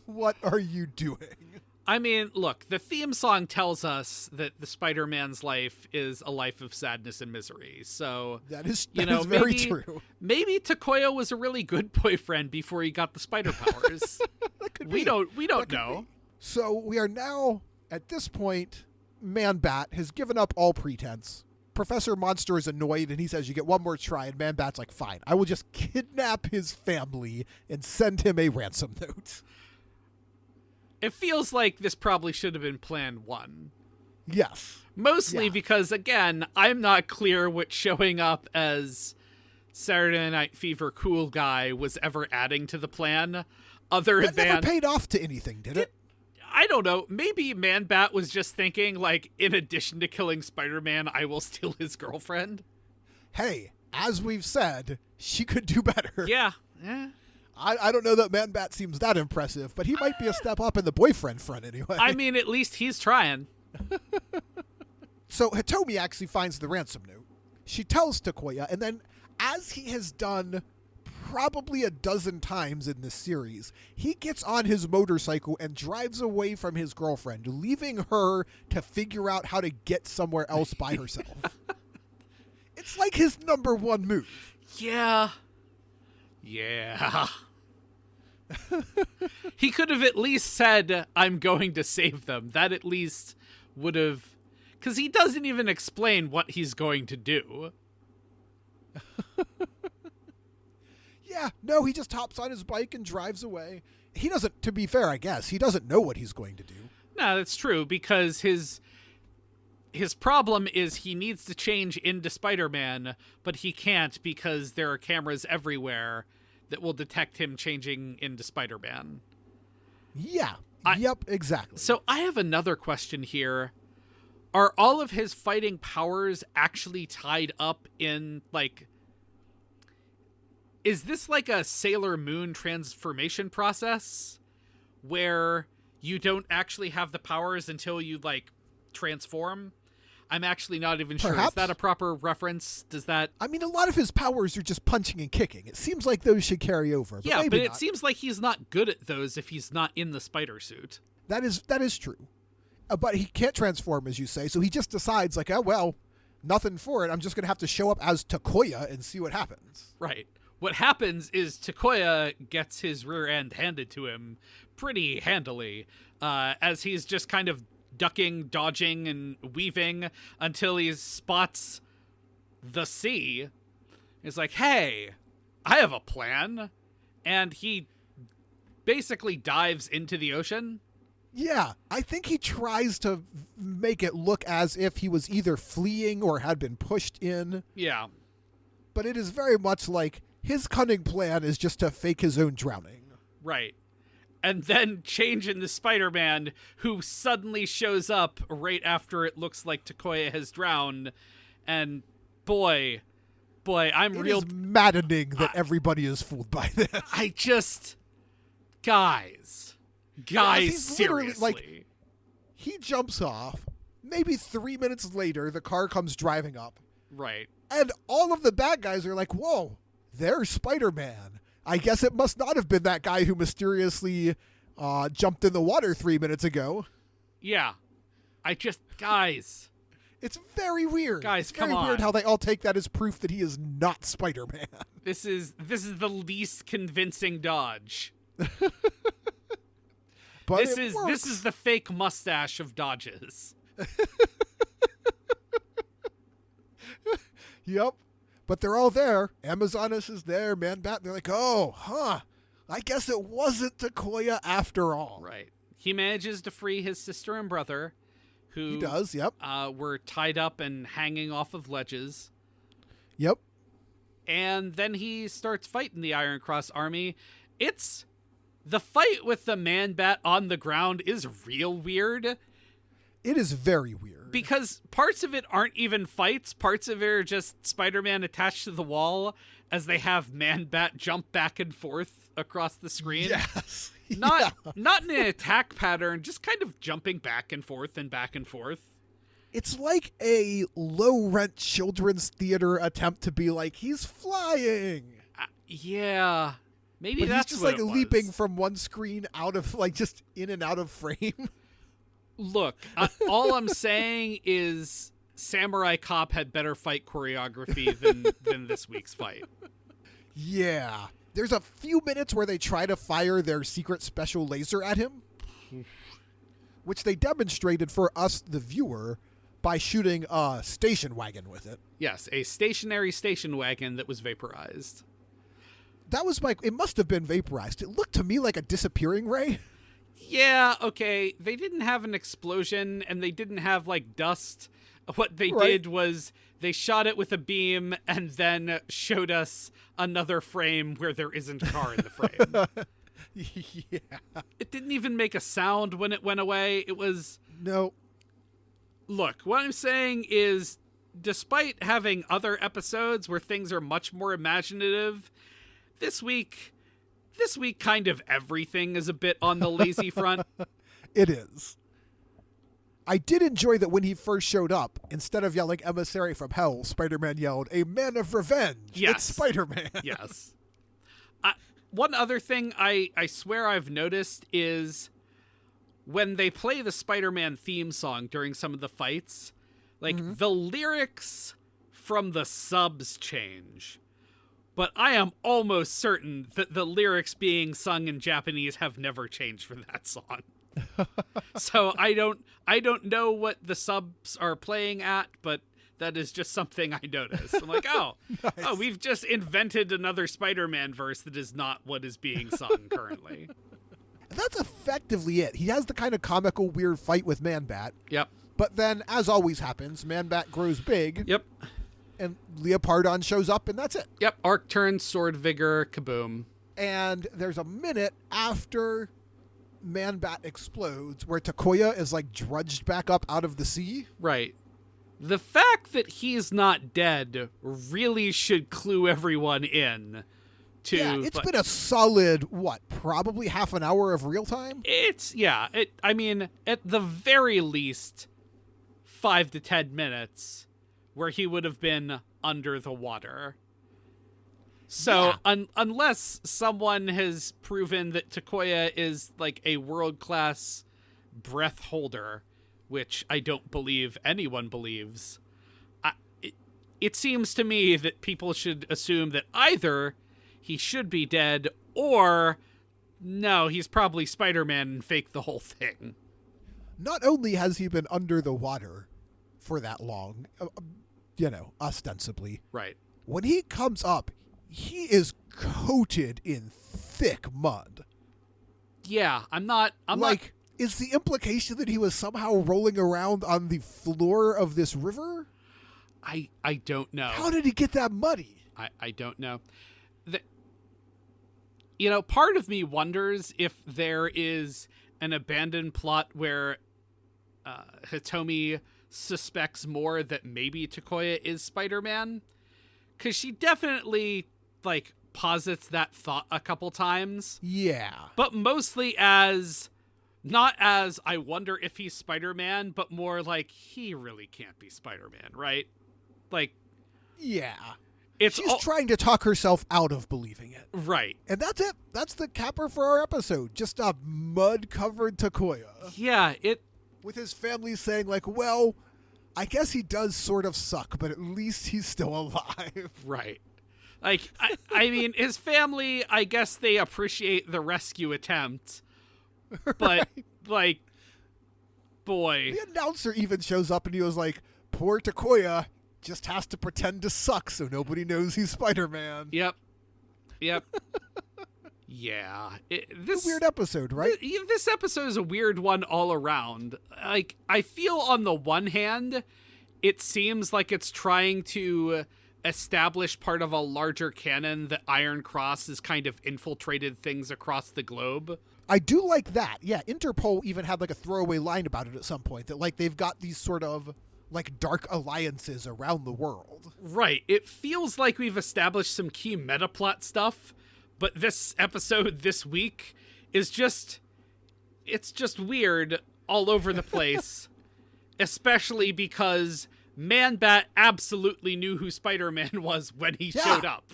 what are you doing? I mean, look, the theme song tells us that the Spider-Man's life is a life of sadness and misery. So that is very true. Maybe Takuya was a really good boyfriend before he got the spider powers. We don't know. So we are now at this point. Man-Bat has given up all pretense. Professor Monster is annoyed, and he says, you get one more try, and Man-Bat's like, fine, I will just kidnap his family and send him a ransom note. It feels like this probably should have been plan 1. Yes. Mostly because, again, I'm not clear what showing up as Saturday Night Fever cool guy was ever adding to the plan, other that than... never paid off to anything, did it? I don't know. Maybe Man-Bat was just thinking, like, in addition to killing Spider-Man, I will steal his girlfriend. Hey, as we've said, she could do better. Yeah. I don't know that Man-Bat seems that impressive, but he might be a step up in the boyfriend front anyway. I mean, at least he's trying. So Hitomi actually finds the ransom note. She tells Takuya, and then, as he has done probably a dozen times in this series, he gets on his motorcycle and drives away from his girlfriend, leaving her to figure out how to get somewhere else by herself. It's like his number one move. Yeah. He could have at least said, I'm going to save them. That at least would have... Because he doesn't even explain what he's going to do. Yeah, no, he just hops on his bike and drives away. He doesn't, to be fair, I guess, he doesn't know what he's going to do. No, that's true, because his problem is he needs to change into Spider-Man, but he can't because there are cameras everywhere that will detect him changing into Spider-Man. Yeah, yep, exactly. So I have another question here. Are all of his fighting powers actually tied up in, like... Is this like a Sailor Moon transformation process where you don't actually have the powers until you, like, transform? I'm actually not even sure. Is that a proper reference? Does that... I mean, a lot of his powers are just punching and kicking. It seems like those should carry over. But yeah, maybe but it not. seems like he's not good at those if he's not in the spider suit. That is true. But he can't transform, as you say, so he just decides, like, oh, well, nothing for it. I'm just going to have to show up as Takuya and see what happens. Right. What happens is Takuya gets his rear end handed to him pretty handily, as he's just kind of ducking, dodging, and weaving until he spots the sea. He's like, hey, I have a plan. And he basically dives into the ocean. Yeah, I think he tries to make it look as if he was either fleeing or had been pushed in. Yeah. But it is very much like... his cunning plan is just to fake his own drowning. Right. And then change into Spider-Man, who suddenly shows up right after it looks like Takuya has drowned. And boy, I'm it is maddening that everybody is fooled by this. I just... Guys, seriously. Like, he jumps off. Maybe 3 minutes later, the car comes driving up. Right. And all of the bad guys are like, whoa, there's Spider-Man. I guess it must not have been that guy who mysteriously jumped in the water 3 minutes ago. Yeah. Guys. It's very weird. Guys, it's very come weird on. how they all take that as proof that he is not Spider-Man. This is the least convincing dodge. But this is the fake mustache of dodges. Yep. But they're all there. Amazonas is there. Man-Bat. They're like, oh, huh. I guess it wasn't Takuya after all. Right. He manages to free his sister and brother, who He does, yep. were tied up and hanging off of ledges. Yep. And then he starts fighting the Iron Cross army. The fight with the Man-Bat on the ground is real weird. It is very weird. Because parts of it aren't even fights. Parts of it are just Spider-Man attached to the wall as they have Man-Bat jump back and forth across the screen. Yes. Not in an attack pattern, just kind of jumping back and forth and back and forth. It's like a low-rent children's theater attempt to be like, he's flying. Yeah. Maybe But that's he's just what like it was. leaping from one screen out of, like, just in and out of frame. Look, all I'm saying is Samurai Cop had better fight choreography than this week's fight. Yeah. There's a few minutes where they try to fire their secret special laser at him, which they demonstrated for us, the viewer, by shooting a station wagon with it. Yes, a stationary station wagon that was vaporized. That was it must have been vaporized. It looked to me like a disappearing ray. Yeah, okay. They didn't have an explosion and they didn't have like dust. What they Right. did was they shot it with a beam and then showed us another frame where there isn't a car in the frame. Yeah. It didn't even make a sound when it went away. It was... No. Look, what I'm saying is, despite having other episodes where things are much more imaginative, this week kind of everything is a bit on the lazy front. It is. I did enjoy that when he first showed up, instead of yelling emissary from hell, Spider-Man yelled, a man of revenge. Yes. It's Spider-Man. Yes. One other thing I swear I've noticed is when they play the Spider-Man theme song during some of the fights, like the lyrics from the subs change. But I am almost certain that the lyrics being sung in Japanese have never changed for that song. So I don't know what the subs are playing at, but that is just something I noticed. I'm like, Nice. oh, we've just invented another Spider-Man verse that is not what is being sung currently. That's effectively it. He has the kind of comical, weird fight with Man-Bat. Yep. But then, as always happens, Man-Bat grows big. Yep. And Leopardon shows up, and that's it. Yep. Arc turn, sword vigor, kaboom. And there's a minute after Man-Bat explodes where Takuya is, like, drudged back up out of the sea. Right. The fact that he's not dead really should clue everyone in to... Yeah, it's been a solid, probably half an hour of real time? I mean, at the very least, 5 to 10 minutes where he would have been under the water. So, unless someone has proven that Takuya is, like, a world-class breath holder, which I don't believe anyone believes, it seems to me that people should assume that either he should be dead, or no, he's probably Spider-Man and fake the whole thing. Not only has he been under the water for that long, ostensibly. Right. When he comes up, he is coated in thick mud. Yeah, I'm not... Is the implication that he was somehow rolling around on the floor of this river? I don't know. How did he get that muddy? I don't know. Part of me wonders if there is an abandoned plot where Hitomi suspects more that maybe Takuya is Spider-Man. Because she definitely, posits that thought a couple times. Yeah. But mostly not as, I wonder if he's Spider-Man, but more like, he really can't be Spider-Man, right? Yeah. She's trying to talk herself out of believing it. Right. And that's it. That's the capper for our episode. Just a mud-covered Takuya. Yeah, with his family saying, like, well, I guess he does sort of suck, but at least he's still alive. Right. Like, I mean, his family, I guess they appreciate the rescue attempt, but, right. Like, boy. The announcer even shows up and he was like, poor Takuya just has to pretend to suck so nobody knows he's Spider-Man. Yep. Yeah. This a weird episode, right? This episode is a weird one all around. Like, I feel on the one hand, it seems like it's trying to establish part of a larger canon that Iron Cross has kind of infiltrated things across the globe. I do like that. Yeah, Interpol even had like a throwaway line about it at some point that like they've got these sort of like dark alliances around the world. Right. It feels like we've established some key meta plot stuff, but this episode this week is it's just weird all over the place, especially because Man-Bat absolutely knew who Spider-Man was when he showed up.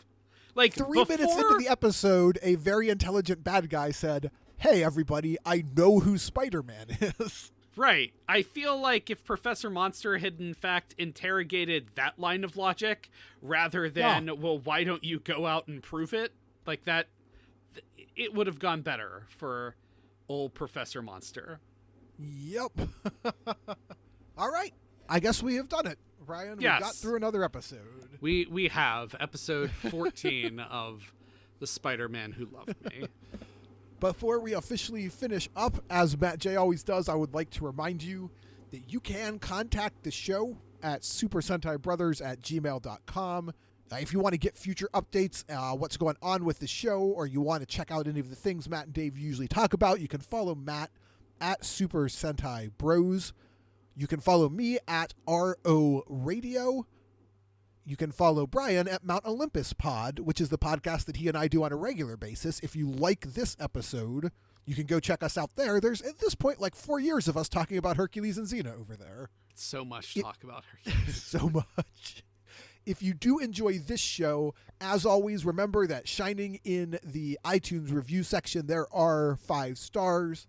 Like 3 minutes into the episode, a very intelligent bad guy said, hey, everybody, I know who Spider-Man is. Right. I feel like if Professor Monster had, in fact, interrogated that line of logic rather than, well, why don't you go out and prove it? Like that, it would have gone better for old Professor Monster. Yep. All right. I guess we have done it, Brian. Yes. We got through another episode. We have episode 14 of The Spider-Man Who Loved Me. Before we officially finish up, as Matt J always does, I would like to remind you that you can contact the show at supersentaibrothers@gmail.com. If you want to get future updates, what's going on with the show, or you want to check out any of the things Matt and Dave usually talk about, you can follow Matt at Super Sentai Bros. You can follow me at RO Radio. You can follow Brian at Mount Olympus Pod, which is the podcast that he and I do on a regular basis. If you like this episode, you can go check us out there. There's, at this point, like 4 years of us talking about Hercules and Xena over there. So much talk about Hercules. So much. If you do enjoy this show, as always, remember that shining in the iTunes review section, there are 5 stars.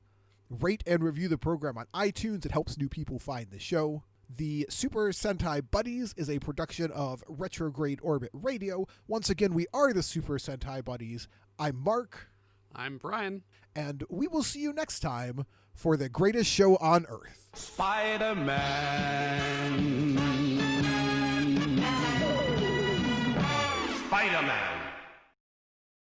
Rate and review the program on iTunes. It helps new people find the show. The Super Sentai Buddies is a production of Retrograde Orbit Radio. Once again, we are the Super Sentai Buddies. I'm Mark. I'm Brian. And we will see you next time for the greatest show on Earth. Spider-Man.